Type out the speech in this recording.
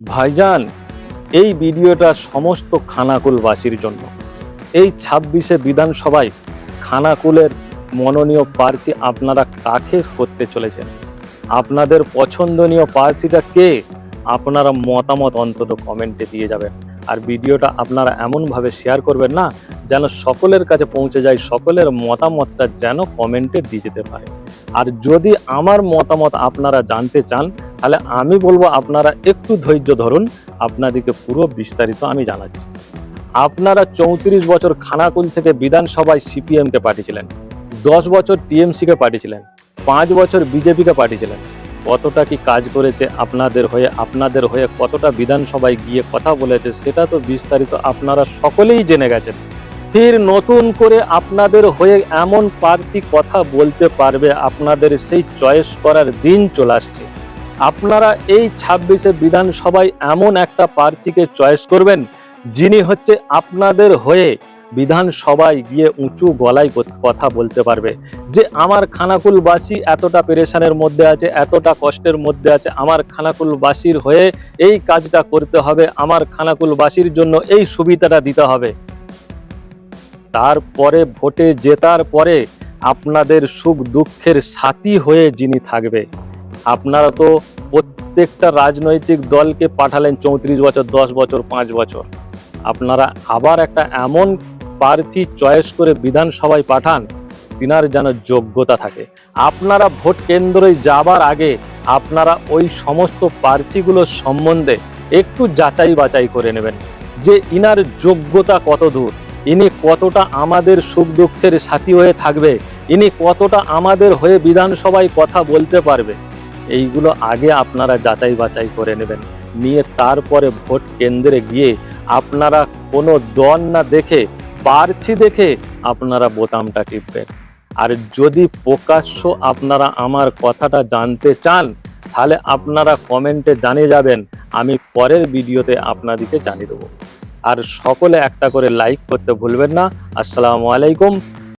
ভাইজান, এই ভিডিওটা সমস্ত খানাকুলবাসীর জন্য। এই ২৬শে বিধানসভায় খানাকুলের মনোনীয় প্রার্থী আপনারা কাকে করতে চলেছেন? আপনাদের পছন্দনীয় প্রার্থীটা কে? আপনারা মতামত অন্তত কমেন্টে দিয়ে যাবেন। আর ভিডিওটা আপনারা এমনভাবে শেয়ার করবেন না যেন সকলের কাছে পৌঁছে যায়, সকলের মতামতটা যেন কমেন্টে দিয়ে যেতে পারে। আর যদি আমার মতামত আপনারা জানতে চান তাহলে আমি বলবো আপনারা একটু ধৈর্য ধরুন, আপনাদেরকে পুরো বিস্তারিত আমি জানাচ্ছি। আপনারা ৩৪ বছর খানাকুল থেকে বিধানসভায় সিপিএমকে পাঠিয়েছিলেন, ১০ বছর টিএমসিকে পাঠিয়েছিলেন, ৫ বছর বিজেপিকে পাঠিয়েছিলেন। কতটা কি কাজ করেছে আপনাদের হয়ে কতটা বিধানসভায় গিয়ে কথা বলেছে সেটা তো বিস্তারিত আপনারা সকলেই জেনে গেছেন। ফির নতুন করে আপনাদের হয়ে এমন প্রার্থী কথা বলতে পারবে, আপনাদের সেই চয়েস করার দিন চলে আসছে। আপনারা এই ২৬শে বিধানসভায় এমন একটা প্রার্থীকে চয়েস করবেন যিনি হচ্ছে আপনাদের হয়ে বিধানসভায় গিয়ে উঁচু গলায় কথা বলতে পারবে যে আমার খানাকুলবাসী এতটা পেরেশানের মধ্যে আছে, এতটা কষ্টের মধ্যে আছে, আমার খানাকুলবাসীর হয়ে এই কাজটা করতে হবে, আমার খানাকুলবাসীর জন্য এই সুবিধাটা দিতে হবে। তারপরে ভোটে জেতার পরে আপনাদের সুখ দুঃখের সাথী হয়ে যিনি থাকবে। আপনারা তো প্রত্যেকটা রাজনৈতিক দলকে পাঠালেন ৩৪ বছর, ১০ বছর, ৫ বছর। আপনারা আবার একটা এমন প্রার্থী চয়েস করে বিধানসভায় পাঠান তিনার যেন যোগ্যতা থাকে। আপনারা ভোট কেন্দ্রে যাবার আগে আপনারা ওই সমস্ত প্রার্থীগুলোর সম্বন্ধে একটু যাচাই বাছাই করে নেবেন যে ইনার যোগ্যতা কত দূর, ইনি কতটা আমাদের সুখ দুঃখের সাথী হয়ে থাকবে, ইনি কতটা আমাদের হয়ে বিধানসভায় কথা বলতে পারবে। এইগুলো আগে আপনারা যাচাই বাছাই করে নেবেন, নিয়ে তারপরে ভোট কেন্দ্রে গিয়ে আপনারা কোনো দল না দেখে প্রার্থী দেখে আপনারা বোতামটা টিপবেন। আর যদি প্রকাশ্য আপনারা আমার কথাটা জানতে চান তাহলে আপনারা কমেন্টে জানিয়ে যাবেন, আমি পরের ভিডিওতে আপনাদেরকে জানিয়ে দেবো। আর সকলে একটা করে লাইক করতে ভুলবেন না। আসসালামু আলাইকুম।